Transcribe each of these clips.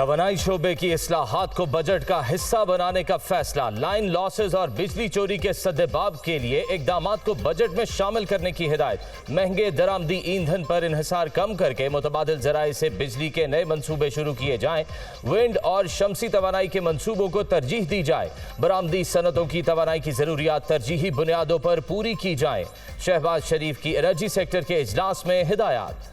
तवानाई शोबे की इस्लाहात को बजट का हिस्सा बनाने का फैसला। लाइन लॉसेज और बिजली चोरी के सद्देबाब के लिए इकदामात को बजट में शामिल करने की हिदायत। महंगे दरामदी ईंधन पर इन्हिसार कम करके मुतबादिल जराए से बिजली के नए मंसूबे शुरू किए जाएं। विंड और शमसी तवानाई के मंसूबों को तरजीह दी जाए। बरामदी सनतों की तवानाई की जरूरियात तरजीही बुनियादों पर पूरी की जाए। शहबाज शरीफ की एनर्जी सेक्टर के इजलास में हिदायत।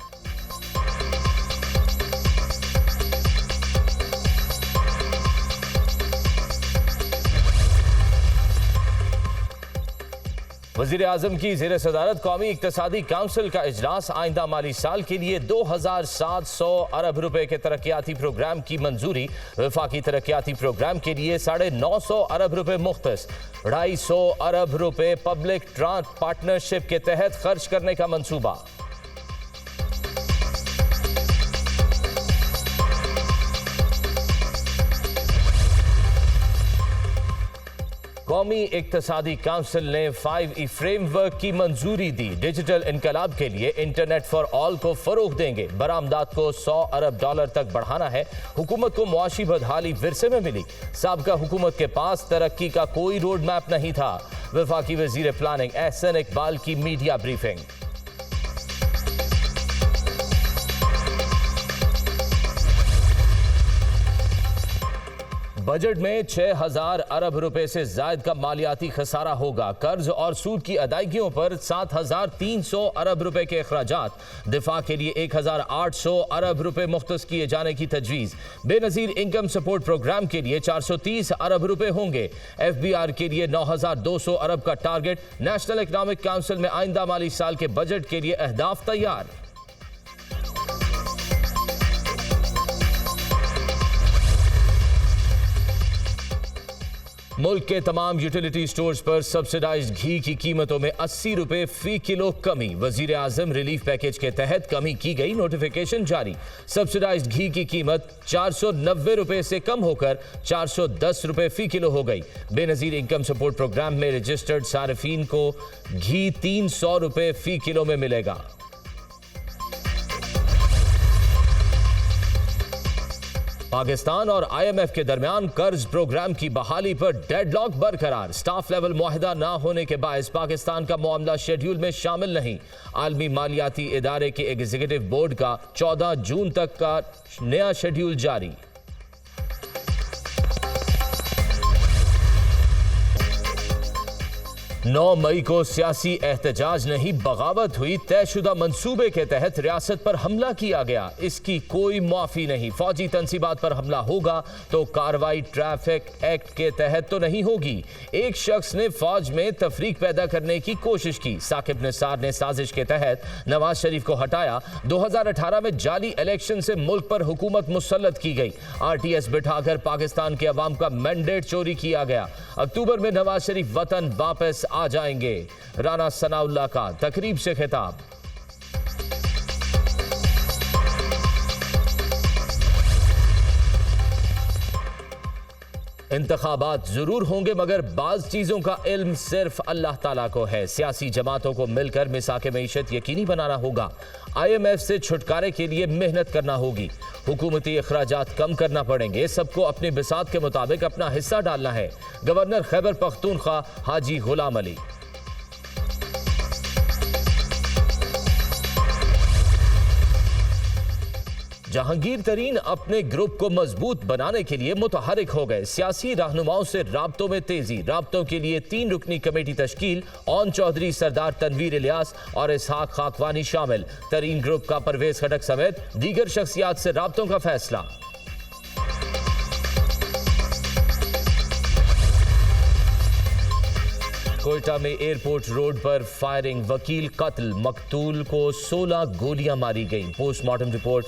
वज़ीर आज़म की ज़ेर सदारत कौमी इक़्तिसादी काउंसिल का इजलास। आइंदा माली साल के लिए 2700 अरब रुपए के तरक्याती प्रोग्राम की मंजूरी। वफाकी तरक्याती प्रोग्राम के लिए 950 अरब रुपए मुख्तस। 250 अरब रुपए पब्लिक ट्रांस पार्टनरशिप के तहत खर्च करने का मंसूबा। कौमी इक़्तिसादी काउंसिल ने 5E फ्रेमवर्क की मंजूरी दी। डिजिटल इनकलाब के लिए इंटरनेट फॉर ऑल को फरोग देंगे। बरामदात को $100 अरब तक बढ़ाना है। हुकूमत को मुआशी बदहाली विरसे में मिली। साबका हुकूमत के पास तरक्की का कोई रोड मैप नहीं था। वफाकी वजीर प्लानिंग एहसन इकबाल की मीडिया ब्रीफिंग। बजट में 6000 अरब रुपए से जायद का मालियाती खसारा होगा। कर्ज और सूद की अदायगियों पर 7300 अरब रुपए के अखराजात। दिफा के लिए 1800 अरब रुपए मुख्तस किए जाने की तजवीज़। बेनज़ीर इनकम सपोर्ट प्रोग्राम के लिए 430 अरब रुपए होंगे। FBR के लिए 9200 अरब का टारगेट। नेशनल इकनॉमिक काउंसिल में आइंदा माली साल के बजट के लिए अहदाफ तैयार। मुल्क के तमाम यूटिलिटी स्टोर्स पर सब्सिडाइज्ड घी की कीमतों में 80 रुपए फी किलो कमी। वजीर आजम रिलीफ पैकेज के तहत कमी की गई, नोटिफिकेशन जारी। सब्सिडाइज्ड घी की कीमत 490 रुपए से कम होकर 410 रुपए फी किलो हो गई। बेनजीर इनकम सपोर्ट प्रोग्राम में रजिस्टर्ड सार्फिन को घी 300 रुपए फी किलो में मिलेगा। पाकिस्तान और IMF के दरमियान कर्ज प्रोग्राम की बहाली पर डेडलॉक बरकरार। स्टाफ लेवल मुआहिदा ना होने के बायस पाकिस्तान का मामला शेड्यूल में शामिल नहीं। आलमी मालियाती इदारे के एग्जीक्यूटिव बोर्ड का 14 जून तक का नया शेड्यूल जारी। 9 मई को सियासी एहतजाज नहीं बगावत हुई। तयशुदा मंसूबे के तहत रियासत पर हमला किया गया, इसकी कोई माफी नहीं। फौजी तंसीबात पर हमला होगा तो कार्रवाई ट्रैफिक एक्ट के तहत तो नहीं होगी। एक शख्स ने फौज में तफरीक पैदा करने की कोशिश की। साकिब निसार ने साजिश के तहत नवाज शरीफ को हटाया। 2018 में जाली इलेक्शन से मुल्क पर हुकूमत मुसल्लत की गई। RTS बिठाकर पाकिस्तान के अवाम का मैंडेट चोरी किया गया। अक्टूबर में नवाज शरीफ वतन वापस आ जाएंगे। राना सनाउल्लाह का तकरीब से खिताब। इंतखाबात जरूर होंगे मगर बाज चीजों का इल्म सिर्फ अल्लाह ताला को है। सियासी जमातों को मिलकर मिसाक मईशत यकीनी बनाना होगा। IMF से छुटकारे के लिए मेहनत करना होगी। हुकूमती अखराजात कम करना पड़ेंगे। सबको अपनी बिसात के मुताबिक अपना हिस्सा डालना है। गवर्नर खैबर पख्तूनख्वा हाजी गुलाम अली। जहांगीर तरीन अपने ग्रुप को मजबूत बनाने के लिए मुतहरिक हो गए। सियासी रहनुमाओं से राब्तों में तेजी। राब्तों के लिए 3 रुकनी कमेटी तश्कील। ओन चौधरी, सरदार तनवीर इलियास और इसहाक खाकवानी शामिल। तरीन ग्रुप का परवेज खटक समेत दीगर शख्सियात से राब्तों का फैसला। कोयटा में एयरपोर्ट रोड पर फायरिंग, वकील कत्ल। मकतूल को 16 गोलियां मारी गई। Postmortem report.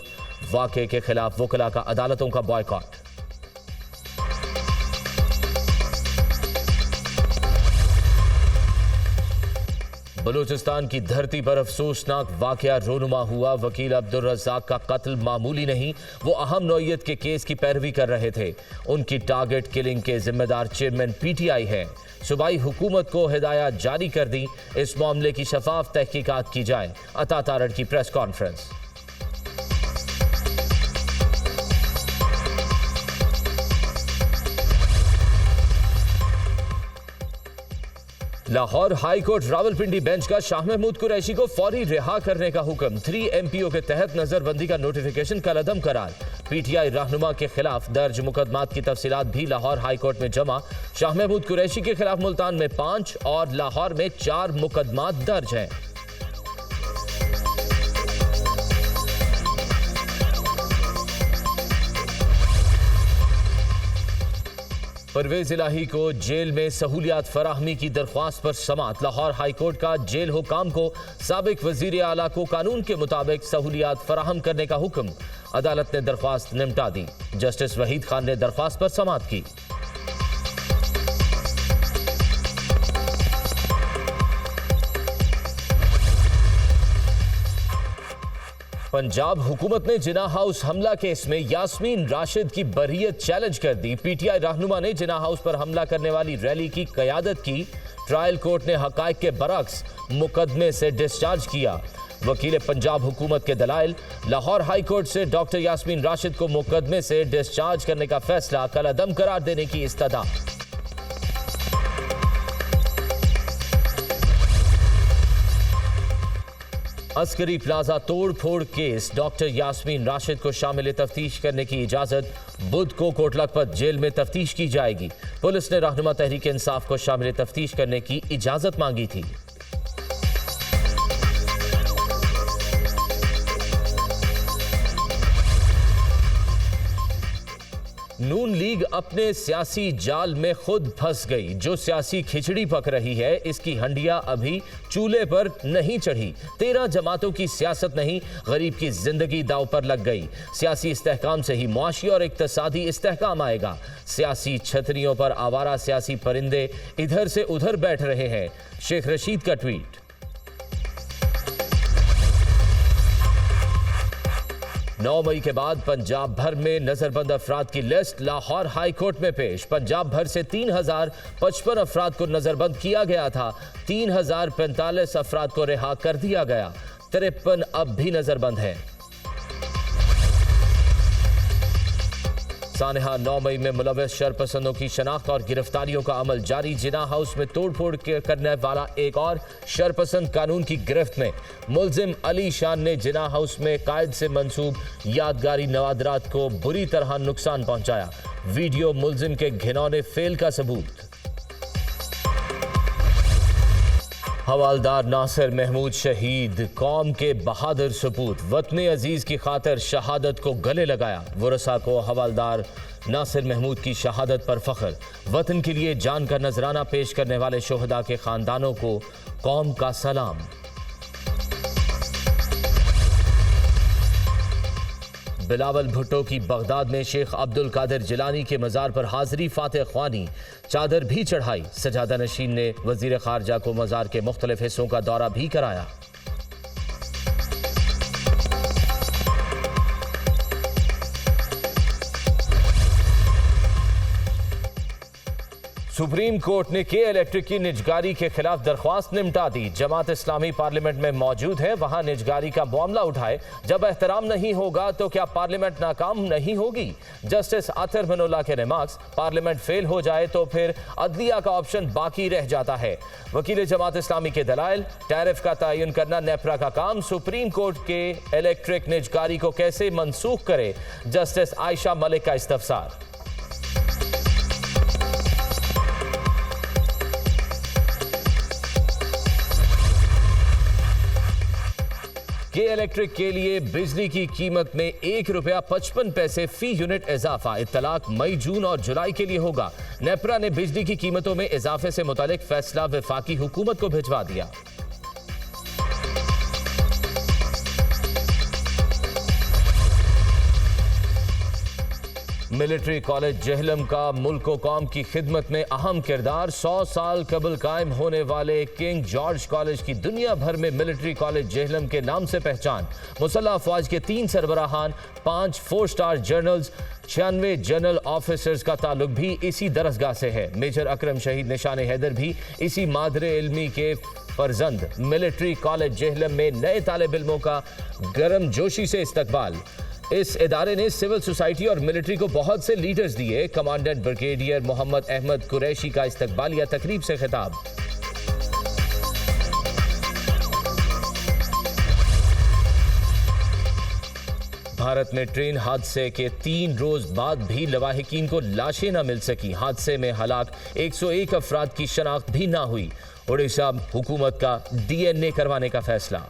वाक़े के खिलाफ वकला का अदालतों का बॉयकॉट। बलूचिस्तान की धरती पर अफसोसनाक वाकया रोनुमा हुआ। वकील अब्दुल रज़ाक का कत्ल मामूली नहीं, वो अहम नौइयत के केस की पैरवी कर रहे थे। उनकी टारगेट किलिंग के जिम्मेदार चेयरमैन PTI है। सूबाई हुकूमत को हिदायत जारी कर दी, इस मामले की शफाफ तहकीकात की जाए। अता तारड़ की press conference. Lahore high court Rawalpindi bench का शाह महमूद कुरैशी को फौरी रिहा करने का हुक्म। 3 MPO के तहत नजरबंदी का नोटिफिकेशन कलअदम करार। PTI रहनुमा के खिलाफ दर्ज मुकदमात की तफसीलात भी लाहौर हाई कोर्ट में जमा। शाह महमूद कुरैशी के खिलाफ मुल्तान में 5 और लाहौर में 4 मुकदमात दर्ज हैं। परवेज इलाही को जेल में सहूलियात फराहमी की दरख्वास्त पर समात। लाहौर हाई कोर्ट का जेल हुकाम को साबिक वजीर आला को कानून के मुताबिक सहूलियात फराहम करने का हुक्म। अदालत ने दरख्वास्त निपटा दी। जस्टिस वहीद खान ने दरख्वास्त पर समात की। पंजाब हुकूमत ने जिना हाउस हमला केस में यास्मीन राशिद की बरीयत चैलेंज कर दी। PTI रहनुमा ने जिना हाउस पर हमला करने वाली रैली की क़यादत की। ट्रायल कोर्ट ने हकायक के बरक्स मुकदमे से डिस्चार्ज किया। वकील पंजाब हुकूमत के दलाइल। लाहौर हाई कोर्ट से डॉक्टर यास्मीन राशिद को मुकदमे से डिस्चार्ज करने का फैसला कलअदम करार देने की इस्तदा। अस्करी प्लाजा तोड़ फोड़ केस। डॉक्टर यास्मीन राशिद को शामिल तफ्तीश करने की इजाजत। बुध को कोटलखपत जेल में तफ्तीश की जाएगी। पुलिस ने रहनुमा तहरीक इंसाफ को शामिल तफ्तीश करने की इजाजत मांगी थी। नून लीग अपने सियासी जाल में खुद फंस गई। जो सियासी खिचड़ी पक रही है, इसकी हंडिया अभी चूल्हे पर नहीं चढ़ी। 13 जमातों की सियासत नहीं, गरीब की जिंदगी दांव पर लग गई। सियासी इस्तेहकाम से ही मुआशी और इक्तसादी इस्तेहकाम आएगा। सियासी छतरियों पर आवारा सियासी परिंदे इधर से उधर बैठ रहे हैं। शेख रशीद का ट्वीट। नौ मई के बाद पंजाब भर में नजरबंद अफराद की लिस्ट लाहौर हाई कोर्ट में पेश। पंजाब भर से 3055 अफराद को नजरबंद किया गया था। 3045 अफराद को रिहा कर दिया गया। 53 अब भी नजरबंद है। सानहा 9 मई में मुलव्वस शरपसंदों की शनाख्त और गिरफ्तारियों का अमल जारी। जिना हाउस में तोड़फोड़ करने वाला एक और शरपसंद कानून की गिरफ्त में। मुलजिम अली शान ने जिना हाउस में कायद से मंसूब यादगारी नवादरात को बुरी तरह नुकसान पहुंचाया। वीडियो मुलजिम के घिनौने फेल का सबूत। हवालदार नासिर महमूद शहीद, कौम के बहादुर सपूत। वतन अजीज की खातिर शहादत को गले लगाया। वरसा को हवालदार नासिर महमूद की शहादत पर फख्र। वतन के लिए जान का नजराना पेश करने वाले शोहदा के खानदानों को कौम का सलाम। बिलावल भुट्टो की बगदाद में शेख अब्दुल कादिर जिलानी के मज़ार पर हाज़री फातह ख्वानी। चादर भी चढ़ाई। सजादा नशीन ने वज़ीर ख़ारजा को मज़ार के मुख्तलिफ हिस्सों का दौरा भी कराया। सुप्रीम कोर्ट ने के इलेक्ट्रिक की निजगारी के खिलाफ दरख्वास्त निपटा दी। जमात इस्लामी पार्लियामेंट में मौजूद है, वहां निजगारी का मामला उठाए। जब एहतराम नहीं होगा तो क्या पार्लियामेंट नाकाम नहीं होगी? जस्टिस आतर मनोल्ला के रिमार्क्स। पार्लियामेंट फेल हो जाए तो फिर अदलिया का ऑप्शन बाकी रह जाता है। वकील जमात इस्लामी के दलाइल। टैरिफ का तयन करना नेपरा का काम। सुप्रीम कोर्ट के इलेक्ट्रिक निजगारी को कैसे मनसूख करे? जस्टिस आयशा मलिक का इस्तफसार। के इलेक्ट्रिक के लिए बिजली की कीमत में ₹1.55 फी यूनिट इजाफा। इत्तलाक मई, जून और जुलाई के लिए होगा। नेपरा ने बिजली की कीमतों में इजाफे से मुतालिक फैसला वफाकी हुकूमत को भिजवा दिया। मिलिट्री कॉलेज जेहलम का मुल्क व कौम की खिदमत में अहम किरदार। 100 साल कबल कायम होने वाले किंग जॉर्ज कॉलेज की दुनिया भर में मिलिट्री कॉलेज जेहलम के नाम से पहचान। मुसल्लह अफवाज के 3 सरबराहान, 5 4 स्टार जनरल्स, 96 जनरल ऑफिसर्स का ताल्लुक भी इसी दरसगाह से है। मेजर अकरम शहीद निशान हैदर भी इसी मादरे इल्मी के फर्जंद। मिलिट्री कॉलेज जेहलम में नए तालिब इल्मों का गर्म जोशी से इस्तकबाल। इस इदारे ने सिविल सोसाइटी और मिलिट्री को बहुत से लीडर्स दिए। कमांडेंट ब्रिगेडियर मोहम्मद अहमद कुरैशी का इस्तकबालिया तकरीब से खिताब। भारत में ट्रेन हादसे के 3 रोज बाद भी लवाहिकीन को लाशें न मिल सकी। हादसे में हलाक 101 अफराद की शनाख्त भी ना हुई। ओडिशा हुकूमत का DNA करवाने का फैसला।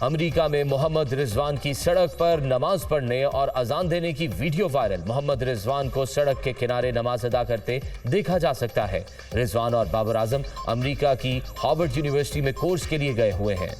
अमेरिका में मोहम्मद रिजवान की सड़क पर नमाज पढ़ने और अजान देने की वीडियो वायरल। मोहम्मद रिजवान को सड़क के किनारे नमाज अदा करते देखा जा सकता है। रिजवान और बाबर आजम अमेरिका की हार्वर्ड यूनिवर्सिटी में कोर्स के लिए गए हुए हैं।